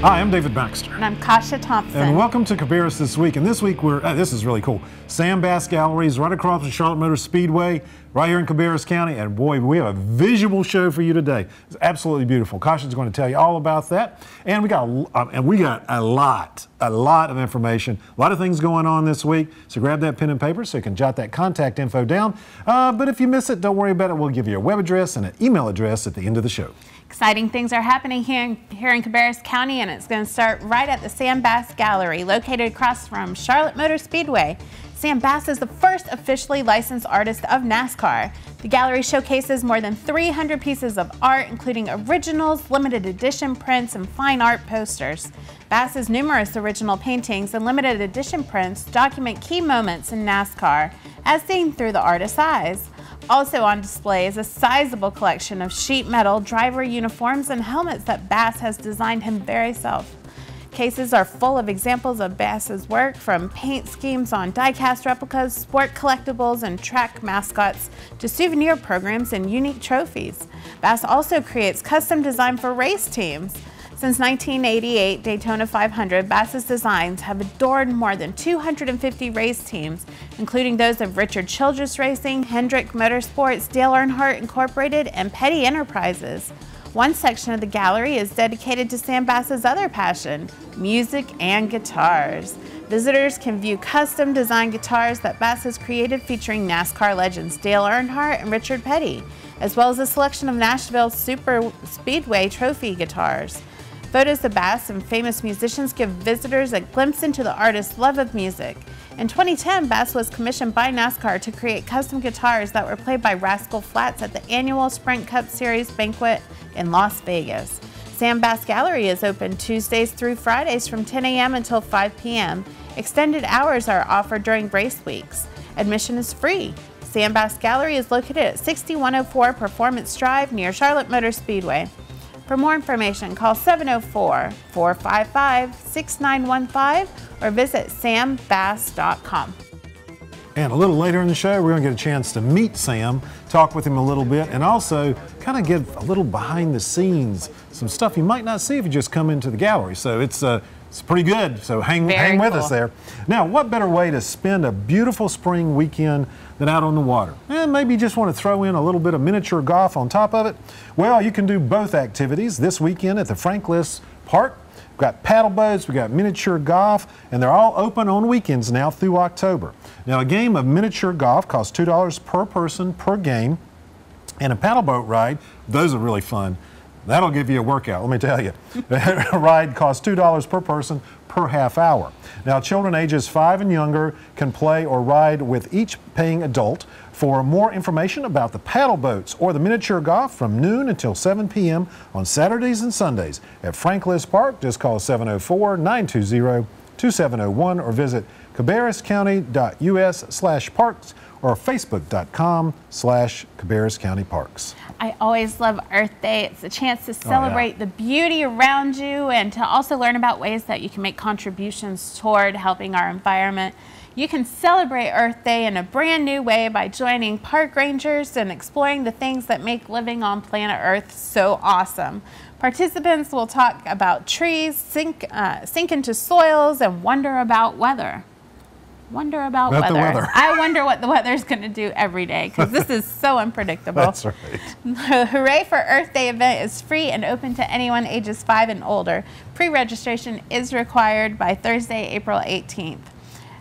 Hi, I'm David Baxter. And I'm Kasha Thompson. And welcome to Cabarrus This Week. And this week, this is really cool. Sam Bass Galleries right across the Charlotte Motor Speedway, right here in Cabarrus County. And boy, we have a visual show for you today. It's absolutely beautiful. Kasha's going to tell you all about that. And we got a lot of information, a lot of things going on this week. So grab that pen and paper so you can jot that contact info down. But if you miss it, don't worry about it. We'll give you a web address and an email address at the end of the show. Exciting things are happening here in Cabarrus County, and it's going to start right at the Sam Bass Gallery, located across from Charlotte Motor Speedway. Sam Bass is the first officially licensed artist of NASCAR. The gallery showcases more than 300 pieces of art, including originals, limited edition prints, and fine art posters. Bass's numerous original paintings and limited edition prints document key moments in NASCAR, as seen through the artist's eyes. Also on display is a sizable collection of sheet metal, driver uniforms, and helmets that Bass has designed himself. Cases are full of examples of Bass's work, from paint schemes on die-cast replicas, sport collectibles, and track mascots, to souvenir programs and unique trophies. Bass also creates custom design for race teams. Since 1988 Daytona 500, Bass's designs have adorned more than 250 race teams, including those of Richard Childress Racing, Hendrick Motorsports, Dale Earnhardt Incorporated, and Petty Enterprises. One section of the gallery is dedicated to Sam Bass's other passion, music and guitars. Visitors can view custom designed guitars that Bass has created, featuring NASCAR legends Dale Earnhardt and Richard Petty, as well as a selection of Nashville Super Speedway trophy guitars. Photos of Bass and famous musicians give visitors a glimpse into the artist's love of music. In 2010, Bass was commissioned by NASCAR to create custom guitars that were played by Rascal Flatts at the annual Sprint Cup Series banquet in Las Vegas. Sam Bass Gallery is open Tuesdays through Fridays from 10 a.m. until 5 p.m. Extended hours are offered during race weeks. Admission is free. Sam Bass Gallery is located at 6104 Performance Drive near Charlotte Motor Speedway. For more information, call 704-455-6915 or visit sambass.com. And a little later in the show, we're going to get a chance to meet Sam, talk with him a little bit, and also kind of give a little behind the scenes, some stuff you might not see if you just come into the gallery. So it's pretty good, so hang with us there. Now, what better way to spend a beautiful spring weekend than out on the water? And maybe you just want to throw in a little bit of miniature golf on top of it. Well, you can do both activities this weekend at the Franklin Park. We've got paddle boats, we've got miniature golf, and they're all open on weekends now through October. Now, a game of miniature golf costs $2 per person per game, and a paddle boat ride, those are really fun. That'll give you a workout, let me tell you. A ride costs $2 per person per half hour. Now, children ages 5 and younger can play or ride with each paying adult. For more information about the paddle boats or the miniature golf, from noon until 7 p.m. on Saturdays and Sundays at Franklin Park, just call 704-920-2701 or visit cabarruscounty.us/parks or facebook.com/Cabarrus County Parks. I always love Earth Day. It's a chance to celebrate the beauty around you and to also learn about ways that you can make contributions toward helping our environment. You can celebrate Earth Day in a brand new way by joining park rangers and exploring the things that make living on planet Earth so awesome. Participants will talk about trees, sink into soils, and wonder about weather. Wonder about weather. I wonder what the weather's going to do every day, because this is so unpredictable. That's right. The Hooray for Earth Day event is free and open to anyone ages 5 and older. Pre-registration is required by Thursday, April 18th.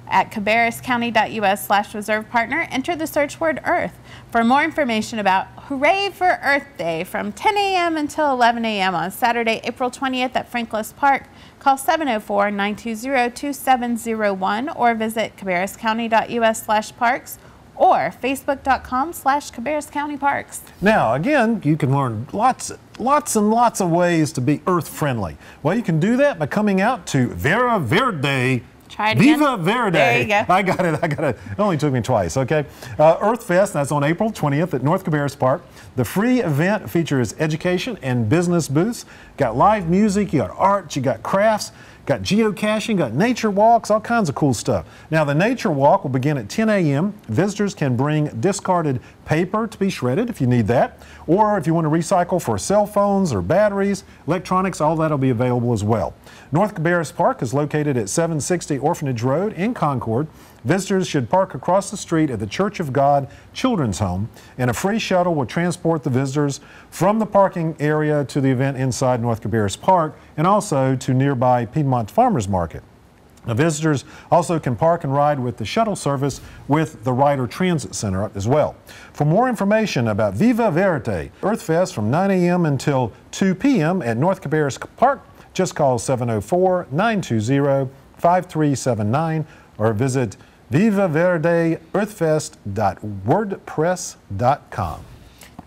At cabarruscounty.us/reserve partner, enter the search word Earth. For more information about Hooray for Earth Day from 10 a.m. until 11 a.m. on Saturday, April 20th at Franklin Park, call 704-920-2701 or visit cabarruscounty.us/parks or facebook.com/Cabarrus County Parks. Now, again, you can learn lots and lots of ways to be earth friendly. Well, you can do that by coming out to Vera Verde. Try it again. Viva Verde. There you go. I got it. It only took me twice, okay? Earth Fest, that's on April 20th at North Cabarrus Park. The free event features education and business booths. Got live music, you got art, you got crafts. Got geocaching, got nature walks, all kinds of cool stuff. Now, the nature walk will begin at 10 a.m. Visitors can bring discarded paper to be shredded if you need that, or if you want to recycle for cell phones or batteries, electronics, all that will be available as well. North Cabarrus Park is located at 760 Orphanage Road in Concord. Visitors should park across the street at the Church of God Children's Home, and a free shuttle will transport the visitors from the parking area to the event inside North Cabarrus Park and also to nearby Piedmont Farmers Market. Now, visitors also can park and ride with the shuttle service with the Ryder Transit Center as well. For more information about Viva Verde Earth Fest from 9 a.m. until 2 p.m. at North Cabarrus Park, just call 704-920-5379 or visit vivaverdeearthfest.wordpress.com.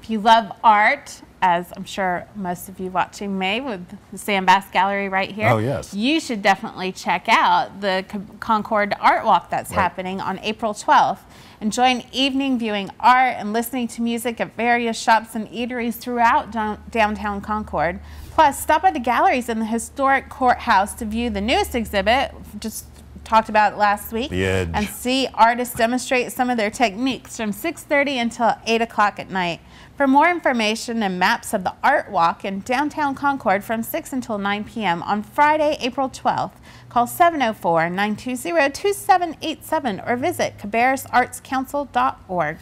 If you love art, as I'm sure most of you watching may, with the Sam Bass Gallery right here, oh, yes, you should definitely check out the Concord Art Walk that's happening on April 12th. Enjoy an evening viewing art and listening to music at various shops and eateries throughout downtown Concord. Plus, stop by the galleries in the historic courthouse to view the newest exhibit, just talked about it last week, The Edge, and see artists demonstrate some of their techniques from 6:30 until 8 o'clock at night. For more information and maps of the art walk in downtown Concord from 6 until 9 p.m. on Friday, April 12th, call 704-920-2787 or visit cabarrusartscouncil.org.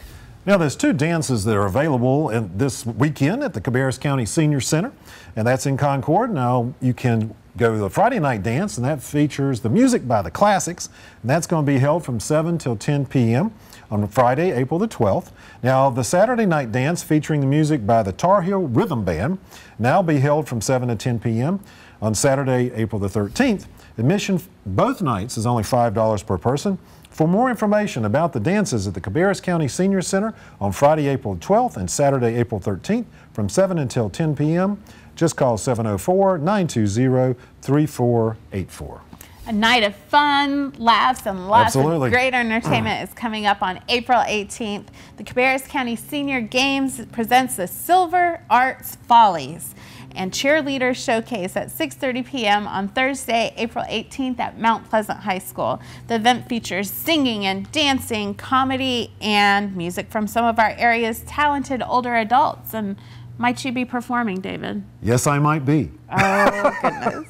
Now, there's two dances that are available this weekend at the Cabarrus County Senior Center, and that's in Concord. Now, you can go to the Friday night dance, and that features the music by the Classics, and that's going to be held from 7 till 10 p.m. on Friday, April the 12th. Now, the Saturday night dance featuring the music by the Tar Heel Rhythm Band now be held from 7 to 10 p.m. on Saturday, April the 13th. Admission both nights is only $5 per person. For more information about the dances at the Cabarrus County Senior Center on Friday, April 12th and Saturday, April 13th from 7 until 10 p.m., just call 704-920-3484. A night of fun, laughs, and lots Absolutely. of great entertainment is coming up on April 18th. The Cabarrus County Senior Games presents the Silver Arts Follies and Cheerleader Showcase at 6:30 p.m. on Thursday, April 18th at Mount Pleasant High School. The event features singing and dancing, comedy, and music from some of our area's talented older adults. And might you be performing, David? Yes, I might be. Oh, goodness.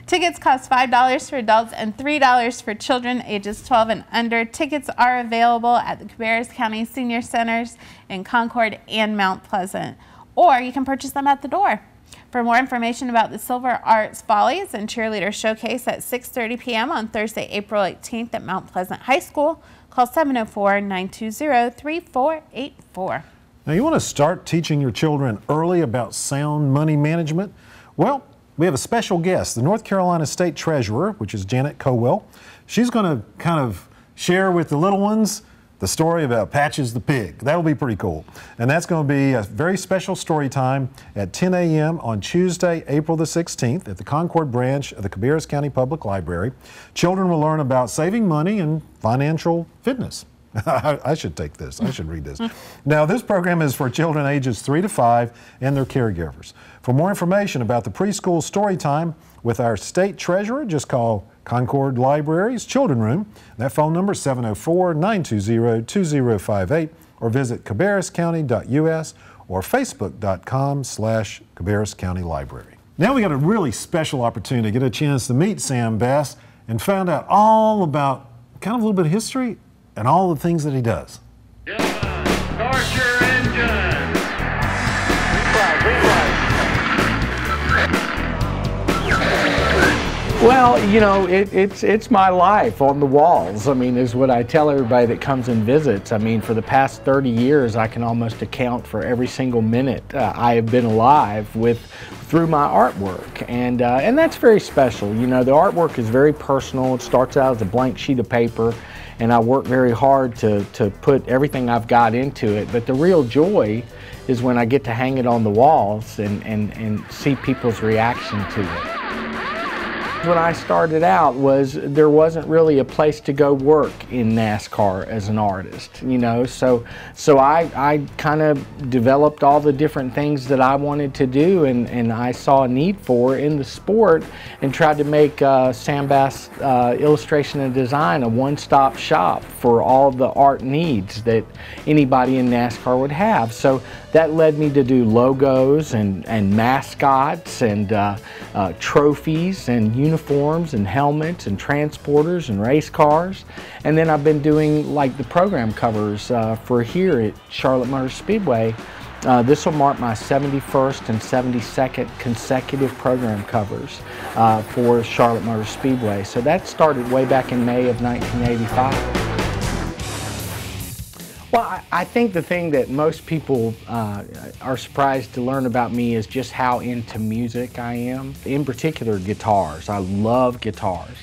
Tickets cost $5 for adults and $3 for children ages 12 and under. Tickets are available at the Cabarrus County Senior Centers in Concord and Mount Pleasant, or you can purchase them at the door. For more information about the Silver Arts Follies and Cheerleader Showcase at 6:30 p.m. on Thursday, April 18th at Mount Pleasant High School, call 704-920-3484. Now, you want to start teaching your children early about sound money management? Well, we have a special guest, the North Carolina State Treasurer, which is Janet Cowell. She's going to kind of share with the little ones the story about Patches the pig. That'll be pretty cool. And that's going to be a very special story time at 10 a.m. on Tuesday, April the 16th at the Concord branch of the Cabarrus County Public Library. Children will learn about saving money and financial fitness. I should take this. I should read this. Now, this program is for children ages 3 to 5 and their caregivers. For more information about the preschool story time with our state treasurer, just call Concord Library's Children Room. That phone number is 704-920-2058, or visit cabarruscounty.us or facebook.com/Cabarrus County Library. Now we got a really special opportunity to get a chance to meet Sam Bass and find out all about kind of a little bit of history and all the things that he does. Start your engine. Well, you know, it's my life on the walls. I mean, is what I tell everybody that comes and visits. I mean, for the past 30 years, I can almost account for every single minute I have been alive through my artwork, and that's very special. You know, the artwork is very personal. It starts out as a blank sheet of paper, and I work very hard to put everything I've got into it. But the real joy is when I get to hang it on the walls and see people's reaction to it. when I started out was there wasn't really a place to go work in NASCAR as an artist, you know, so I kind of developed all the different things that I wanted to do, and I saw a need for in the sport, and tried to make Sam Bass Illustration and Design a one-stop shop for all the art needs that anybody in NASCAR would have. So that led me to do logos and mascots and trophies and uniforms and helmets and transporters and race cars. And then I've been doing like the program covers for here at Charlotte Motor Speedway. This will mark my 71st and 72nd consecutive program covers for Charlotte Motor Speedway. So that started way back in May of 1985. Well, I think the thing that most people are surprised to learn about me is just how into music I am. In particular, guitars. I love guitars.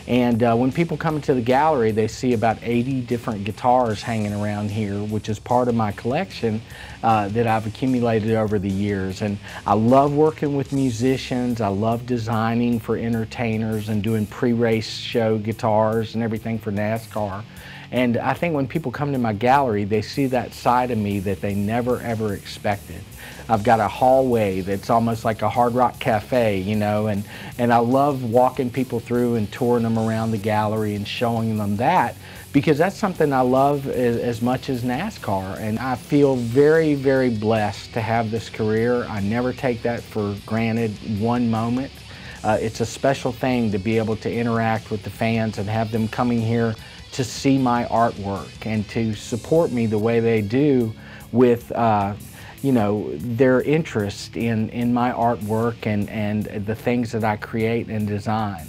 And when people come into the gallery, they see about 80 different guitars hanging around here, which is part of my collection that I've accumulated over the years. And I love working with musicians. I love designing for entertainers and doing pre-race show guitars and everything for NASCAR. And I think when people come to my gallery, they see that side of me that they never ever expected. I've got a hallway that's almost like a Hard Rock Cafe, you know, and I love walking people through and touring them around the gallery and showing them that, because that's something I love as much as NASCAR. And I feel very, very blessed to have this career. I never take that for granted one moment. It's a special thing to be able to interact with the fans and have them coming here to see my artwork and to support me the way they do with you know, their interest in my artwork and the things that I create and design.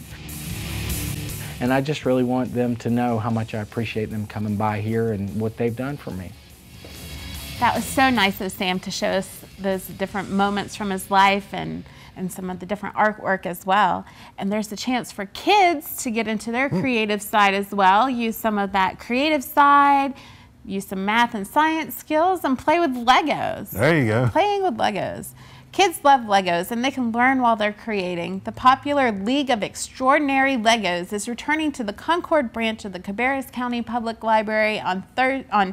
And I just really want them to know how much I appreciate them coming by here and what they've done for me. That was so nice of Sam to show us those different moments from his life and some of the different artwork as well. And there's a chance for kids to get into their creative side as well, use some of that creative side, use some math and science skills, and play with Legos. There you go. Playing with Legos. Kids love Legos, and they can learn while they're creating. The popular League of Extraordinary Legos is returning to the Concord branch of the Cabarrus County Public Library on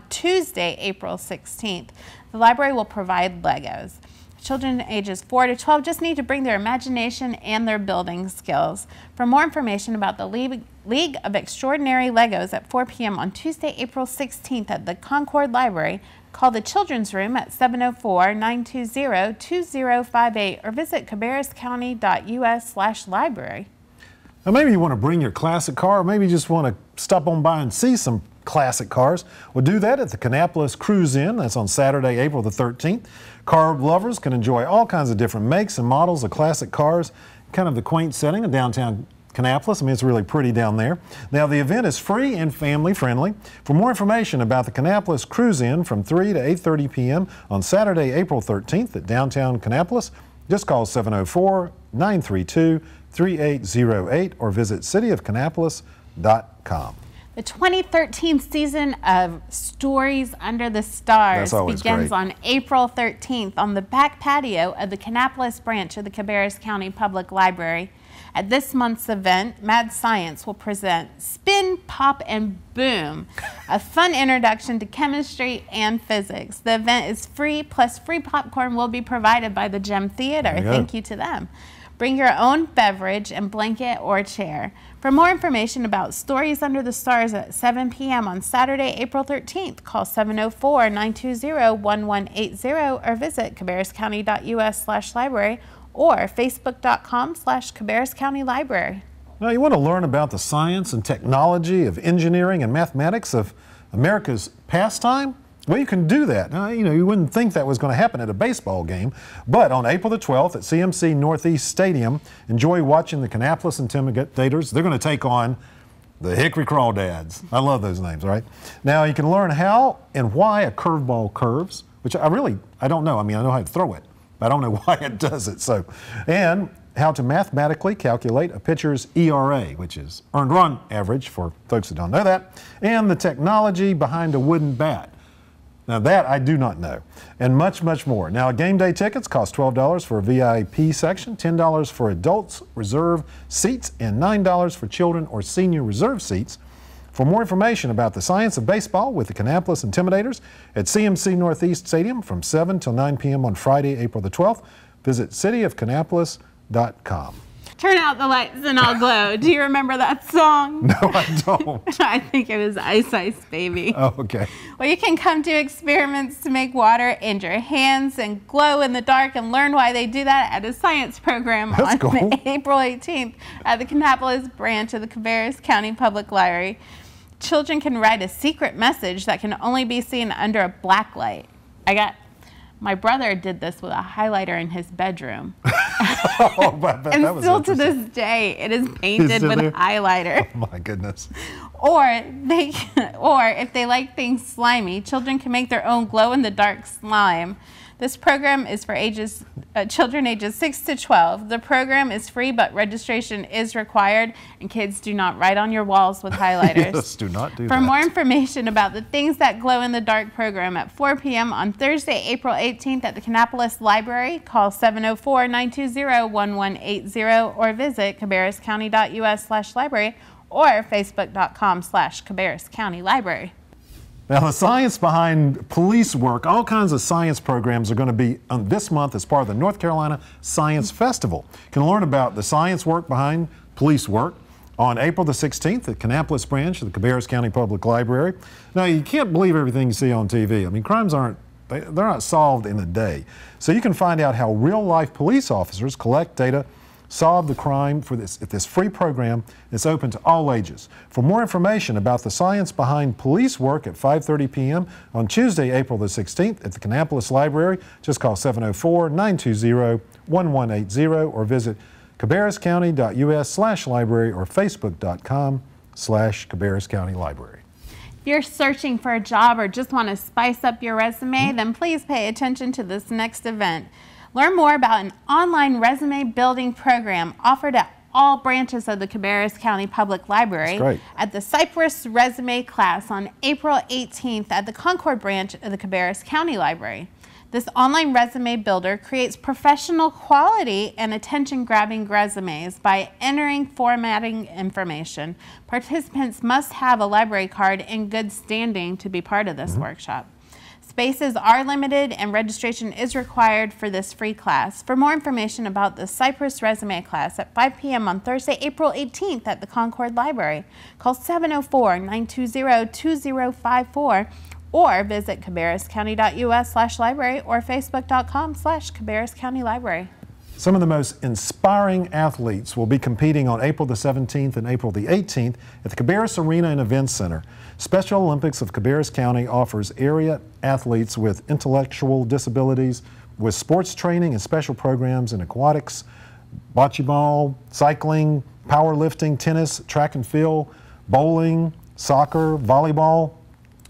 Tuesday, April 16th. The library will provide Legos. Children ages 4 to 12 just need to bring their imagination and their building skills. For more information about the League of Extraordinary Legos at 4 p.m. on Tuesday, April 16th at the Concord Library, call the Children's Room at 704-920-2058 or visit cabarruscounty.us/library. Now maybe you want to bring your classic car, or maybe you just want to stop on by and see some classic cars. We'll do that at the Kannapolis Cruise In. That's on Saturday, April the 13th. Car lovers can enjoy all kinds of different makes and models of classic cars, kind of the quaint setting of downtown Kannapolis. I mean, it's really pretty down there. Now, the event is free and family friendly. For more information about the Kannapolis Cruise In from 3 to 8:30 p.m. on Saturday, April 13th at downtown Kannapolis, just call 704-932-3808 or visit cityofkannapolis.com. The 2013 season of Stories Under the Stars begins on April 13th on the back patio of the Kannapolis branch of the Cabarrus County Public Library. At this month's event, Mad Science will present Spin, Pop, and Boom, a fun introduction to chemistry and physics. The event is free, plus free popcorn will be provided by the Gem Theater. Thank you to them. Bring your own beverage and blanket or chair. For more information about Stories Under the Stars at 7 p.m. on Saturday, April 13th, call 704-920-1180 or visit cabarruscounty.us/library or facebook.com/Cabarrus County Library. Now, you want to learn about the science and technology of engineering and mathematics of America's pastime? Well, you can do that. Now, you know, you wouldn't think that was going to happen at a baseball game, but on April the 12th at CMC Northeast Stadium, enjoy watching the Kannapolis Intimidators. They're going to take on the Hickory Crawdads. I love those names, all right? Now, you can learn how and why a curveball curves, which I don't know. I mean, I know how to throw it, but I don't know why it does it. So, and how to mathematically calculate a pitcher's ERA, which is earned run average for folks that don't know that, and the technology behind a wooden bat. Now that I do not know. And much, much more. Now game day tickets cost $12 for a VIP section, $10 for adults reserve seats, and $9 for children or senior reserve seats. For more information about the science of baseball with the Kannapolis Intimidators at CMC Northeast Stadium from 7 till 9 p.m. on Friday, April the 12th, visit cityofkannapolis.com. Turn out the lights and I'll glow. Do you remember that song? No, I don't. I think it was Ice Ice Baby. Oh, okay. Well, you can come do experiments to make water in your hands and glow in the dark and learn why they do that at a science program That's on cool. April 18th at the Kannapolis branch of the Cabarrus County Public Library. Children can write a secret message that can only be seen under a black light. My brother did this with a highlighter in his bedroom. Oh, I bet And that was still to interesting. this day, it is painted still with there? highlighter. Oh, my goodness. Or if they like things slimy, children can make their own glow-in-the-dark slime. This program is for children ages 6 to 12. The program is free, but registration is required, and kids do not write on your walls with highlighters. Yes, do not do For that. more information about the Things That Glow in the Dark program at 4 p.m. on Thursday, April 18th at the Kannapolis Library, call 704-920-1180 or visit cabarruscounty.us/library or facebook.com/Cabarrus County Library. Now, the science behind police work, all kinds of science programs are going to be on this month as part of the North Carolina Science Festival. You can learn about the science work behind police work on April the 16th at Kannapolis branch of the Cabarrus County Public Library. Now, you can't believe everything you see on TV. I mean, crimes they're not solved in a day. So you can find out how real-life police officers collect data, solve the crime at this free program. It's open to all ages. For more information about the science behind police work at 5:30 p.m. on Tuesday, April the 16th at the Kannapolis Library, just call 704-920-1180 or visit cabarruscounty.us/library or facebook.com/Cabarrus County Library. If you're searching for a job or just want to spice up your resume, then please pay attention to this next event. Learn more about an online resume building program offered at all branches of the Cabarrus County Public Library at the Cypress Resume class on April 18th at the Concord branch of the Cabarrus County Library. This online resume builder creates professional quality and attention-grabbing resumes by entering formatting information. Participants must have a library card in good standing to be part of this workshop. Spaces are limited and registration is required for this free class. For more information about the Cypress Resume class at 5 p.m. on Thursday, April 18th at the Concord Library, call 704-920-2054 or visit cabarruscounty.us/library or facebook.com/Cabarrus County Library. Some of the most inspiring athletes will be competing on April the 17th and April the 18th at the Cabarrus Arena and Events Center. Special Olympics of Cabarrus County offers area athletes with intellectual disabilities with sports training and special programs in aquatics, bocce ball, cycling, powerlifting, tennis, track and field, bowling, soccer, volleyball,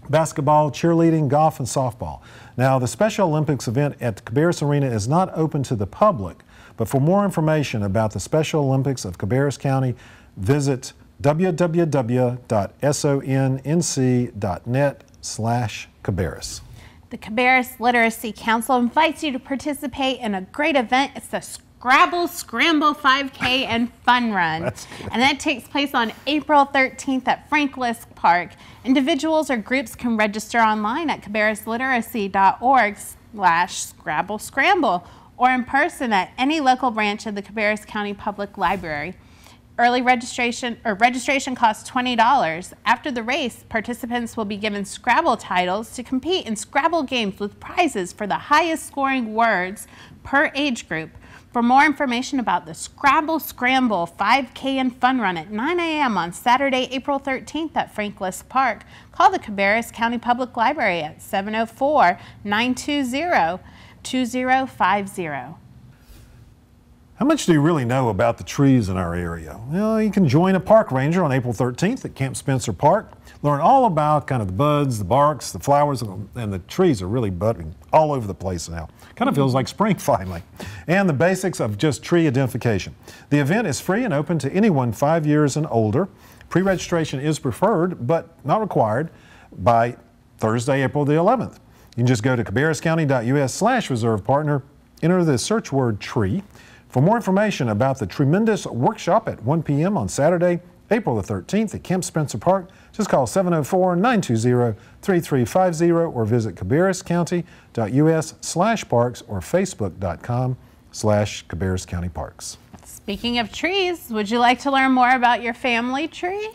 basketball, cheerleading, golf, and softball. Now, the Special Olympics event at the Cabarrus Arena is not open to the public, but for more information about the Special Olympics of Cabarrus County, visit www.sonnc.net/Cabarrus. The Cabarrus Literacy Council invites you to participate in a great event. It's the Scrabble Scramble 5K and Fun Run. And that takes place on April 13th at Frank Lisk Park. Individuals or groups can register online at cabarrusliteracy.org/Scrabble Scramble or in person at any local branch of the Cabarrus County Public Library. Early registration costs $20. After the race, participants will be given Scrabble titles to compete in Scrabble games with prizes for the highest scoring words per age group. For more information about the Scrabble Scramble 5K and Fun Run at 9 a.m. on Saturday, April 13th at Frank Lisk Park, call the Cabarrus County Public Library at 704-920-2050. How much do you really know about the trees in our area? Well, you can join a park ranger on April 13th at Camp Spencer Park. Learn all about kind of the buds, the barks, the flowers, and the trees are really budding all over the place now. Kind of feels like spring finally. And the basics of just tree identification. The event is free and open to anyone 5 years and older. Pre-registration is preferred, but not required by Thursday, April the 11th. You can just go to cabarruscounty.us/reserve partner, enter the search word tree. For more information about the tremendous workshop at 1 p.m. on Saturday, April the 13th at Camp Spencer Park, just call 704-920-3350 or visit cabarruscounty.us/parks or facebook.com/Cabarrus County Parks. Speaking of trees, would you like to learn more about your family tree?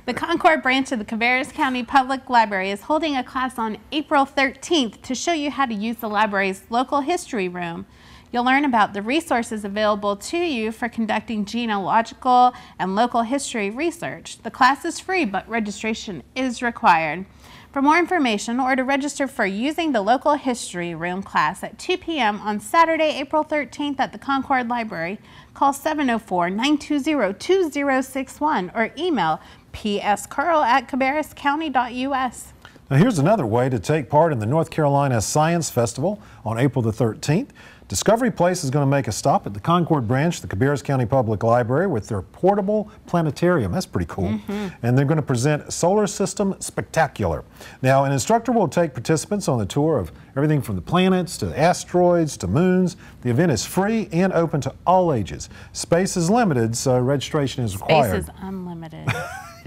The Concord branch of the Cabarrus County Public Library is holding a class on April 13th to show you how to use the library's local history room. You'll learn about the resources available to you for conducting genealogical and local history research. The class is free, but registration is required. For more information or to register for using the local history room class at 2 p.m. on Saturday, April 13th at the Concord Library, call 704-920-2061 or email pscurl@cabarruscounty.us. Now here's another way to take part in the North Carolina Science Festival on April the 13th. Discovery Place is going to make a stop at the Concord branch, the Cabarrus County Public Library, with their portable planetarium. That's pretty cool. And they're going to present Solar System Spectacular. Now, an instructor will take participants on the tour of everything from the planets to the asteroids to moons. The event is free and open to all ages. Space is limited, so registration is required. Space is unlimited.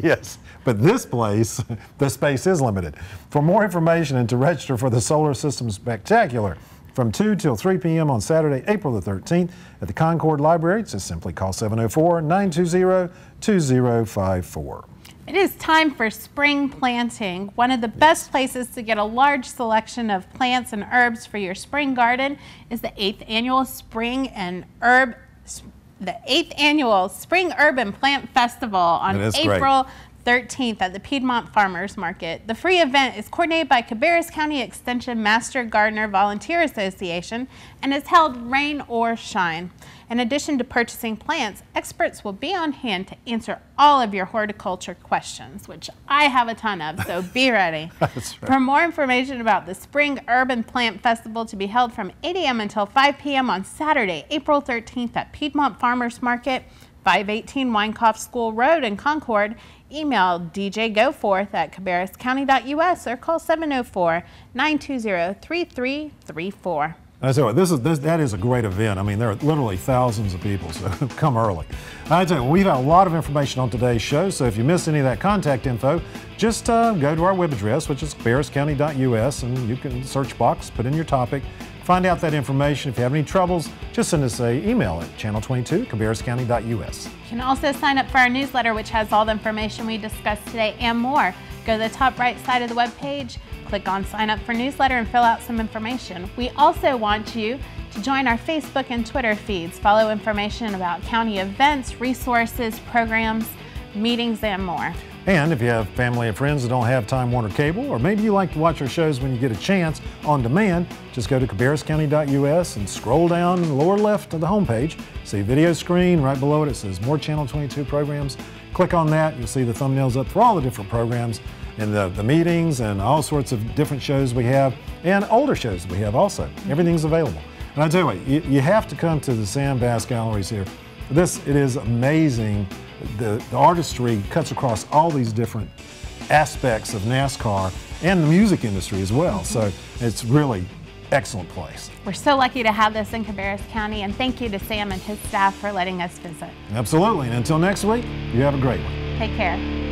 Yes, but this place, the space is limited. For more information and to register for the Solar System Spectacular, from 2 till 3 p.m. on Saturday, April the 13th at the Concord Library, just simply call 704-920-2054. It is time for spring planting. One of the best places to get a large selection of plants and herbs for your spring garden is the 8th annual Spring Herb and Plant Festival on April 13th at the Piedmont Farmers Market. The free event is coordinated by Cabarrus County Extension Master Gardener Volunteer Association and is held rain or shine. In addition to purchasing plants, experts will be on hand to answer all of your horticulture questions, which I have a ton of, so be ready. That's right. For more information about the Spring Herb and Plant Festival to be held from 8 a.m. until 5 p.m. on Saturday, April 13th at Piedmont Farmers Market, 518 Weinkauf School Road in Concord, email djgoforth@cabarruscounty.us or call 704-920-3334. I tell you what, that is a great event. I mean, there are literally thousands of people, so come early. I tell you, we've got a lot of information on today's show, so if you missed any of that contact info, just go to our web address, which is cabarruscounty.us, and you can search box, put in your topic, find out that information. If you have any troubles, just send us an email at channel22@cabarruscounty.us. You can also sign up for our newsletter, which has all the information we discussed today and more. Go to the top right side of the web page, click on sign up for newsletter and fill out some information. We also want you to join our Facebook and Twitter feeds, follow information about county events, resources, programs, meetings, and more. And if you have family or friends that don't have Time Warner Cable, or maybe you like to watch our shows when you get a chance on demand, just go to cabarruscounty.us and scroll down in the lower left of the homepage. See a video screen, right below it, it says More Channel 22 Programs. Click on that, you'll see the thumbnails up for all the different programs and the meetings and all sorts of different shows we have, and older shows we have also. Everything's available. And I tell you what, you have to come to the Sam Bass Galleries here. It is amazing. The artistry cuts across all these different aspects of NASCAR and the music industry as well. So it's really excellent place. We're so lucky to have this in Cabarrus County, and thank you to Sam and his staff for letting us visit. Absolutely. And until next week, you have a great one. Take care.